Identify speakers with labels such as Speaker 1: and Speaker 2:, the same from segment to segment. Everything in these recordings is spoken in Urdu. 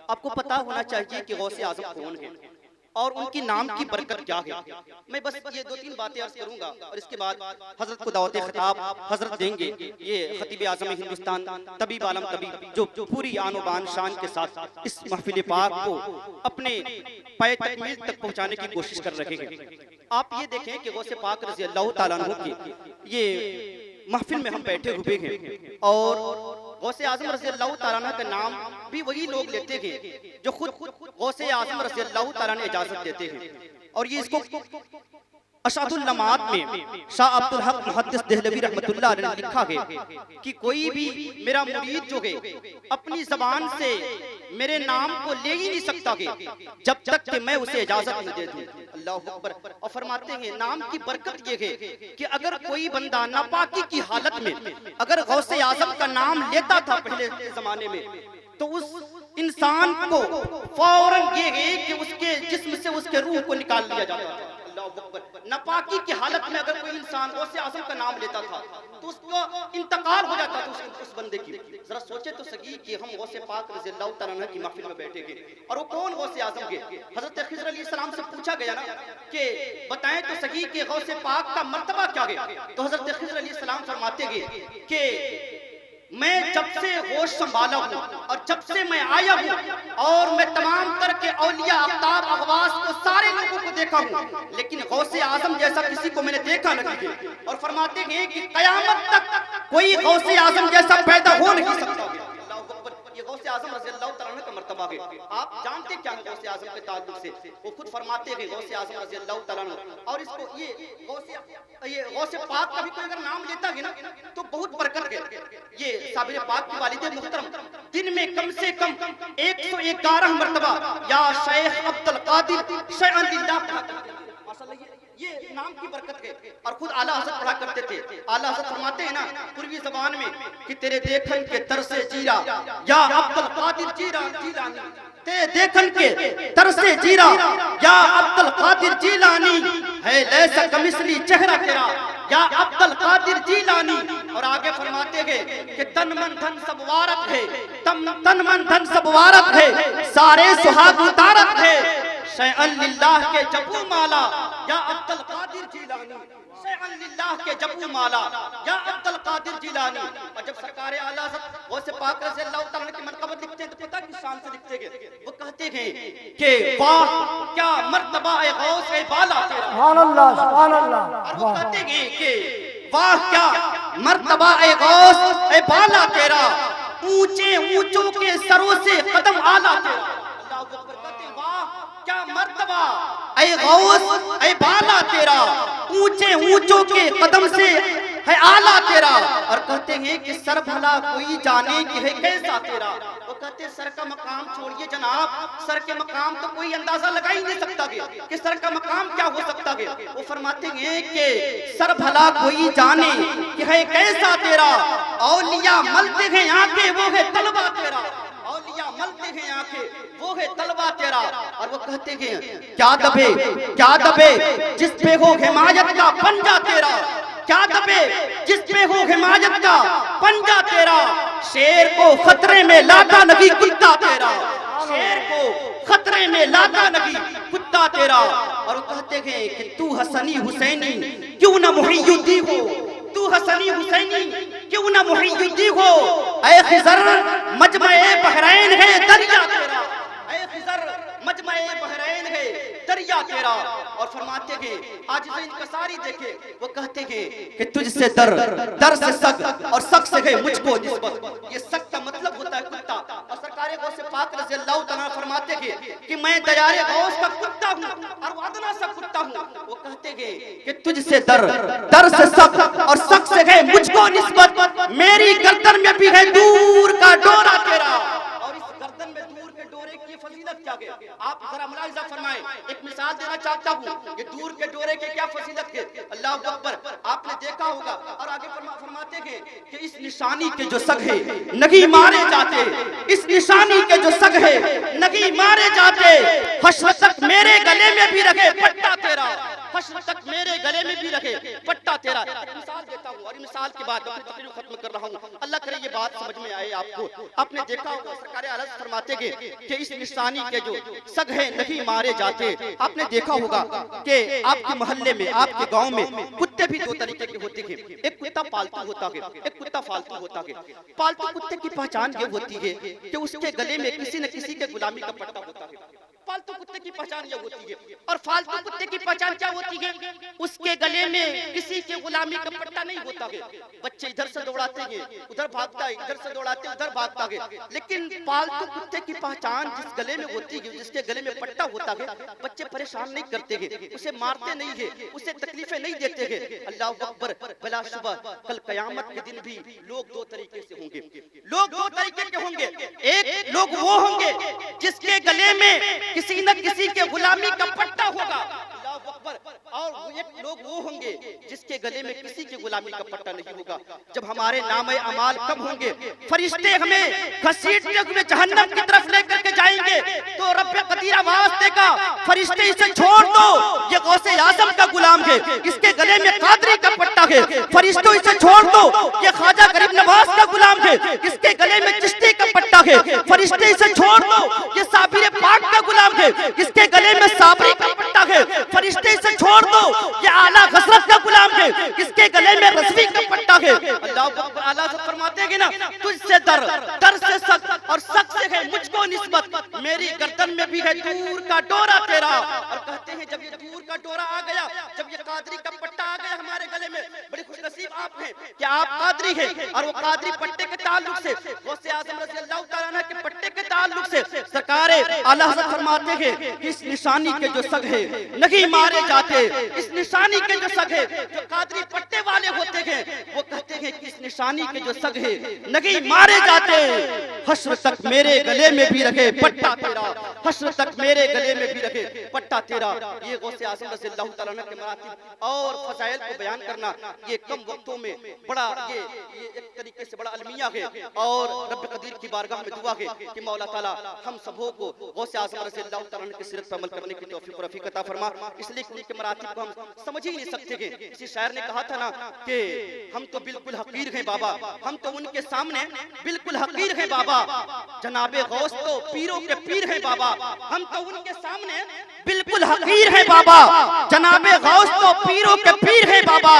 Speaker 1: آپ کو پتا ہونا چاہیے کہ غوث اعظم کون ہے اور ان کی نام کی برکت کیا ہے. میں بس یہ 2-3 باتیں عرض کروں گا اور اس کے بعد حضرت کو دعوت خطاب حضرت دیں گے. یہ خطیب اعظم ہندوستان طبیب عالم طبیب جو پوری آن و بان شان کے ساتھ اس محفل پاک کو اپنے پائے تکمیل تک پہنچانے کی کوشش کر رہے ہیں. آپ یہ دیکھیں کہ غوث پاک رضی اللہ تعالیٰ عنہ کی یہ محفل میں ہم بیٹھے ہوئے ہیں اور غوث اعظم رضی اللہ تعالیٰ عنہ کا نام بھی وہی لوگ لیتے ہیں جو خود غوث اعظم رضی اللہ تعالیٰ نے اجازت دیتے ہیں. اور یہ اس کو اشعت اللمعات میں شاہ عبدالحق محدث دہلوی رحمت اللہ علیہ نے لکھا ہے کہ کوئی بھی میرا مرید جو ہے اپنی زبان سے میرے نام کو لے ہی نہیں سکتا ہے جب تک کہ میں اسے اجازت نہیں دے دوں. اللہ اکبر. اور فرماتے ہیں نام کی برکت یہ ہے کہ اگر کوئی بندہ ناپاکی کی حالت میں اگر غوث اعظم کا نام لیتا تھا پہلے زمانے میں تو اس انسان کو فوراً یہ ہے کہ اس کے جسم سے اس کے روح کو نکال لیا جاتا تھا. ناپاکی کی حالت میں اگر کوئی انسان غوث اعظم کا نام لیتا تھا تو اس کا انتقال ہو جاتا تھا اس بندے کی. ذرا سوچے تو سگی کہ ہم غوث پاک رضی اللہ تعالیٰ عنہ کی محفل میں بیٹھے گئے اور وہ کون غوث اعظم کے. حضرت خضر علیہ السلام سے پوچھا گیا نا کہ بتائیں تو سگی کہ غوث پاک کا مرتبہ کیا ہے. تو حضرت خضر علیہ السلام فرماتے گئے کہ میں جب سے ہوش سنبھالا ہوں اور جب سے میں آیا ہوں اور میں تمام تر کے اولیاء اقطاب اغواس کو سارے لوگوں کو دیکھا ہوں لیکن غوث اعظم جیسا کسی کو میں نے دیکھا نہیں ہے. اور فرماتے ہیں کہ قیامت تک کوئی غوث اعظم جیسا پیدا ہو نہیں سکتا. یہ غوث اعظم رضی اللہ تعالیٰ عنہ کا مرتبہ ہے. آپ جانتے کیا ہے غوث اعظم کے تعلق سے؟ وہ خود فرماتے ہیں غوث اعظم رضی اللہ تعالیٰ عنہ. اور اس کو یہ غوث پاک کا بھی کوئی اگر نام لیتا ہے نا تو بہت برکت ہے. یہ صابر پاک کی والد محترم دن میں کم سے کم 111 مرتبہ یا شیخ عبد القادر شیخ اللہ یہ نام کی برکت ہے. اور خود اعلیٰ حضرت پڑھا کرتے تھے. اعلیٰ حضرت فرماتے ہیں نا پوروی زبان میں کہ تیرے دیکھن کے ترس جیرا یا عبد القادر جیلانی تیرے دیکھن کے ترس جیرا یا عبد القادر جیلانی ہے لیسا کمثلی چہرہ تیرا یا عبد القادر جیلانی. اور آگے فرماتے ہیں کہ تن من دھن سب وارت ہے تن من دھن سب وارت ہے سارے سہاگ اتارت ہے شیئن للہ کے جبو مالا یا عبد القادر جیلانی شیئن للہ کے جبو مالا یا عبد القادر جیلانی. اور جب سرکار اعلیٰ حضرت غوث پاک رضی اللہ تعالیٰ کی منقبت لکھتے ہیں تو پتہ کس شان سے لکھتے ہیں؟ وہ کہتے ہیں کہ واہ کیا مرتبہ اے غوث اے بالا تیرا.
Speaker 2: سبحان اللہ سبحان اللہ.
Speaker 1: اور وہ کہتے ہیں کہ واہ کیا مرتبہ اے غوث اے بالا تیرا اونچے اونچوں کے سروں سے قدم آلا تیرا. اللہ اکبر. کہتے ہیں واہ کیا مرتبہ اے غوث اے بالا تیرا اونچے اونچوں کے قدم سے ہے آلہ تیرا. اور کہتے ہیں کہ سر بھلا کوئی جانے کہ ہے کیسا تیرا. وہ کہتے ہیں سر کا مقام چھوڑیے جناب سر کے مقام تو کوئی اندازہ لگا ہی نہیں سکتا گیا کہ سر کا مقام کیا ہو سکتا گیا. وہ فرماتے ہیں کہ سر بھلا کوئی جانے کہ ہے کیسا تیرا اولیاء ملتے ہیں آنکھیں وہ ہے طلبہ تیرا اولیاء ملتے ہیں آنکھیں وہ ہے طلبہ تیرا. اور وہ کہتے ہیں کیا دبے جس پہ ہو حمایت کا پنجہ تیرا کیا دبے جس پہ ہو حمایت کا پنجہ تیرا شیر کو خطرے میں لاتا نگی کتا تیرا شیر کو خطرے میں لاتا نگی کتا تیرا. اور وہ کہتے ہیں کہ تو حسنی حسینی کیوں نہ محی الدین ہو تو حسنی حسینی کیوں نہ محی الدین ہو اے خضر مجمع بحرین ہے دریا تیرا اے خضر مجمع بحرین ہے دریا تیرا. اور فرماتے ہیں آج سے انکساری دیکھے وہ کہتے ہیں کہ تجھ سے در سے سگ اور سگ سے ہے مجھ کو نسبت. یہ سگ کا مطلب ہوتا ہے کتا. اور سرکار غوث پاک رضی اللہ تعالیٰ فرماتے ہیں کہ میں دیار غوث کا کتا ہوں اور ادنا سا کتا ہوں. وہ کہتے ہیں کہ تجھ سے در سے سگ اور سگ سے ہے مجھ کو نسبت میری گردن میں بھی ہے دور کا ڈورا تیرا. اور اس گردن میں دور کے ڈورے کی فضیلت کیا ہے آپ ذرا ملاحظہ فرمائیں. ایک مثال دینا چاہتا ہوں یہ دور کے ڈورے کی کیا فضیلت ہے. اللہ اکبر. آپ نے دیکھا ہوگا اور آگے فرماتے ہیں کہ اس نشانی کے جو سگ ہے نہیں مارے جاتے اس نشانی کے جو سگ ہے نہیں مارے جاتے حشر تک میرے گلے میں بھی رکھے پٹا تیرا حشر تک میرے گلے میں بھی رکھے پٹا تیرا. مثال دیتا ہوں اور مثال کے بعد تقریر ختم کر رہا ہوں. اللہ کرے یہ بات سمجھ میں آئے آپ کو. آپ نے دیکھا ہوگا سرکار اعلیٰ فرماتے ہیں کہ کہ اس نشانی کے جو سگ ہیں نہیں مارے جاتے. آپ نے دیکھا ہوگا کہ آپ کے محلے میں آپ کے گاؤں میں کتے بھی دو طریقے کے ہوتے ہیں. ایک کتا پالتو ہوتا ہے, ایک کتا فالتو ہوتا ہے. پالتو کتے کی پہچان یہ ہوتی ہے کہ اس کے گلے میں کسی نہ کسی کے غلامی کا پٹا ہوتا ہے. پالتو کتے کی پہچان یہ ہوتی ہے. اور فالتو کتے کی پہچان کیا ہوتی ہے؟ اس کے گلے میں کسی کے غلامی کا پٹا نہیں ہوتا ہے. بچے ادھر سے دوڑاتے ہیں ادھر بھاگتا ہے, ادھر سے دوڑاتے ادھر بھاگتا ہے. لیکن پالتو کتے کی پہچان جس گلے میں ہوتی ہے, جس کے گلے میں پٹا ہوتا ہے, بچے پریشان نہیں کرتے ہیں, اسے مارتے نہیں ہیں, اسے تکلیفیں نہیں دیتے ہیں. اللہ اکبر. بلا شبہ کل قیامت کے دن بھی لوگ دو طریقے سے ہوں گے. لوگ دو طریقے کے ہوں گے. ایک لوگ وہ ہوں گے جس کے گلے میں کسی نہ کسی کے غلامی کا پٹا ہوگا. اللہ اکبر. اور ایک لوگ وہ ہوں گے جس کے گلے میں کسی کے غلامی کا پٹا نہیں ہوگا. جب ہمارے نام اعمال کم ہوں گے, فرشتے ہمیں گھسیٹتے ہوئے جہنم کی طرف لے کر کے جائیں گے, تو رب قدیر آواز دے گا فرشتے اسے چھوڑ دو, یہ غوث اعظم کا غلام ہے, اس کے گلے میں قادری کا پٹا ہے. فرشتوں اسے چھوڑ دو, یہ خواجہ غریب نواز کا غلام ہے, اس کے گلے میں چشتی کا پٹا ہے. فرشتے اسے چھوڑ دو, یہ صابر پاک کا غلام ہے, اس کے گلے میں صابری کا پٹا ہے. فرشتے اسے چھوڑ دو, یہ اعلیٰ حضرت کا غلام ہے, اس کے گلے میں رضوی کا پٹا ہے. اللہ اکبر. اعلیٰ حضرت فرماتے ہیں نا, تجھ سے در سے سخت اور سخت سے ہے مجھ کو نسبت, میری گردن میں بھی ہے دور کا ڈورا تیرا. اور کہتے ہیں جب یہ دور کا ڈورا آ گیا, جب یہ قادری کا پٹا آ گیا ہمارے گلے میں, بڑی خوش نصیب آپ ہیں کہ آپ قادری ہیں. اور وہ قادری پٹے کے تعلق سے غوث اعظم رضی اللہ تعالیٰ عنہ کے پٹے کے تعلق سے سرکار اعلیٰ حضرت فرماتے ہیں کہ اس نشانی کے جو سگ ہے نہیں مارے جاتے. اس نشانی کے جو سگ ہے, جو قادری پٹے والے ہوتے ہیں, وہ کہتے ہیں کہ اس نشانی کے جو سگ ہے نہیں مارے جاتے. حشر تک میرے گلے میں بھی رکھے پٹا تیرا, حشر تک میرے گلے میں بھی رکھے پٹا تیرا. یہ غوث اعظم رضی اللہ تعالیٰ عنہ کے مراتب اور فضائل کو بیان کرنا یہ کم وقتوں میں بڑا یہ ایک طریقے سے بڑا المیہ ہے. اور رب قدیر کی بارگاہ میں دعا ہے کہ مولا تعالیٰ ہم سبوں کو غوث اعظم رضی اللہ تعالیٰ عنہ کی سیرت پر عمل کرنے کی توفیق و رفیق عطا فرما. اس لیے کہ ان کے مراتب کو ہم سمجھ ہی نہیں سکتے ہیں. کسی شاعر نے کہا تھا نا کہ ہم تو بالکل حقیر ہیں بابا, ہم تو ان کے سامنے بالکل حقیر ہیں بابا. جناب غوث تو پیروں کے پیر ہیں بابا, ہم تو ان کے سامنے بالکل حقیر ہیں بابا. جناب غوث تو پیروں کے پیر ہیں بابا,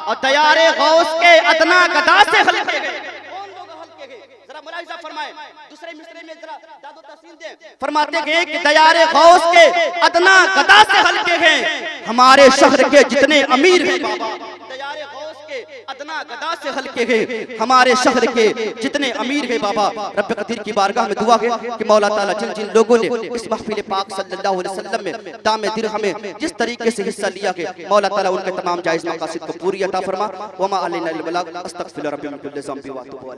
Speaker 1: اور دیار غوث کے ادنا گدا سے ہلکے گئے. کون لوگ ہلکے گئے ذرا ملاحظہ فرمائیں, دوسرے مصرے میں ذرا داد و تحسین دیں. فرماتے ہیں کہ دیار غوث کے ادنا گدا سے ہلکے ہیں, ہمارے شہر کے جتنے امیر ہیں بابا. دیار غوث کے ادنا گدا سے ہلکے ہیں, ہمارے شہر کے جتنے امیر ہیں بابا. رب قدیر کی بارگاہ میں دعا ہے کہ مولا تعالیٰ جن جن لوگوں نے اس محفل پاک صلی اللہ علیہ وسلم میں دام درہم میں جس طریقے سے حصہ لیا ہے, مولا تعالیٰ ان کے تمام جائز مقاصد کو پوری عطا فرما. وما علینا الا البلاغ. استغفر ربی من کل ذنب واتوب الیہ.